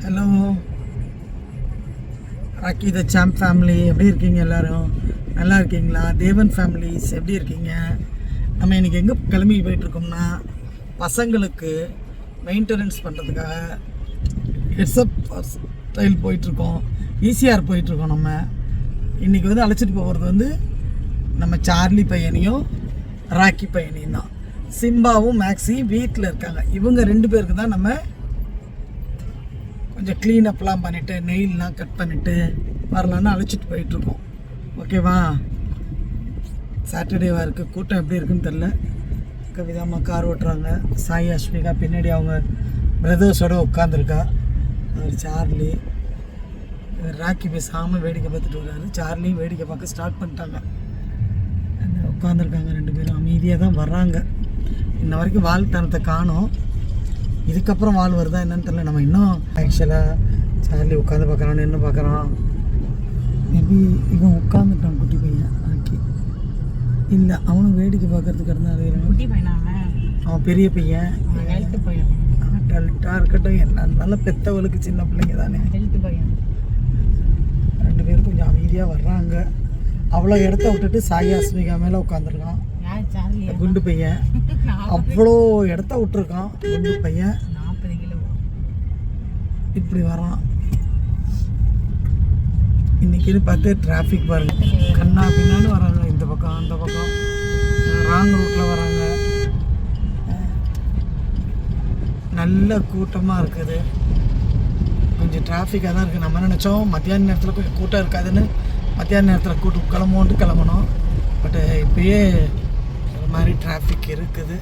Hello rakhi த champ family, எப்படி இருக்கீங்க? எல்லோரும் நல்லா இருக்கீங்களா? தேவன் ஃபேமிலிஸ் எப்படி இருக்கீங்க? நம்ம இன்றைக்கி எங்கே கிளம்பி போயிட்டுருக்கோம்னா, பசங்களுக்கு மெயின்டெனன்ஸ் பண்ணுறதுக்காக ஹெட்ஸ்அப் ஸ்டைல் போயிட்டுருக்கோம், ஈசிஆர் போயிட்டுருக்கோம். நம்ம இன்றைக்கி வந்து அழைச்சிட்டு போகிறது நம்ம சார்லி பையனையும் ராக்கி பையனையும் தான். சிம்பாவும் மேக்ஸியும் வீட்டில் இருக்காங்க. இவங்க 2 பேருக்கு தான் நம்ம கொஞ்சம் க்ளீனப்லாம் பண்ணிவிட்டு நெயில்லாம் கட் பண்ணிவிட்டு வரலான்னு அழைச்சிட்டு போயிட்டுருக்கோம். ஓகேவா? சாட்டர்டேவாக இருக்குது. கூட்டம் எப்படி இருக்குன்னு தெரில. கவிதாம்மா கார் ஓட்டுறாங்க, சாய் அஸ்மிகா பின்னாடி அவங்க பிரதர்ஸோடு உட்காந்துருக்கா. அவர் சார்லி, ராக்கி பேசாமல் வேடிக்கை பார்த்துட்டு வர்றாரு. சார்லியும் வேடிக்கை பார்க்க ஸ்டார்ட் பண்ணிட்டாங்க. உட்காந்துருக்காங்க 2 பேரும், அமைதியாக தான் வர்றாங்க. இன்ன வரைக்கும் வாழ்த்தனத்தை காணோம். இதுக்கப்புறம் வாழ் வருதா என்னன்னு தெரியல. நம்ம இன்னும் ஆக்சுவலாக சார்லி உட்காந்து பார்க்குறான்னு என்ன பார்க்குறான். மேபி இவன் உட்காந்துட்டான், குட்டி பையன் ராக்கி. இல்லை, அவனும் வேடிக்கை பார்க்கறதுக்கு இருந்தால் குட்டி பையனா அவன் பெரிய பையன். ஹெல்த் பையன், டல்ட்டாக இருக்கட்டும், என்ன இருந்தாலும் பெத்தவளுக்கு சின்ன பிள்ளைங்க தானே. ஹெல்த் பையன். 2 பேரும் கொஞ்சம் அமைதியாக வர்றாங்க. அவ்வளோ இடத்த விட்டுட்டு சாய் அஸ்மிகா மேலே உட்காந்துருக்கான் குண்டு பையன். அவ்வளோ இடத்த விட்டுருக்கான் குண்டு பையன். 40 கிலோ இப்படி வரான். இன்னைக்குன்னு பார்த்து டிராஃபிக் பாருங்க, கண்ணா பின்னான்னு வராங்க. இந்த பக்கம் அந்த பக்கம் ராங் ரூட்டில் வராங்க. நல்ல கூட்டமாக இருக்குது. கொஞ்சம் டிராஃபிக்காக தான் இருக்குது. நம்ம நினச்சோம் மத்தியான நேரத்தில் கொஞ்சம் கூட்டம் இருக்காதுன்னு. மத்தியான நேரத்தில் கிளம்பணும். பட் இப்போயே ஒரு மாதிரி டிராஃபிக் இருக்குது.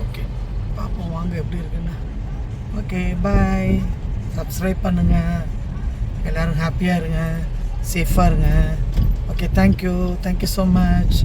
ஓகே, பார்ப்போம் வாங்க எப்படி இருக்குன்னு. ஓகே, பாய். சப்ஸ்கிரைப் பண்ணுங்கள். எல்லோரும் ஹாப்பியாக இருங்க, சேஃபாக இருங்க. Okay, thank you so much.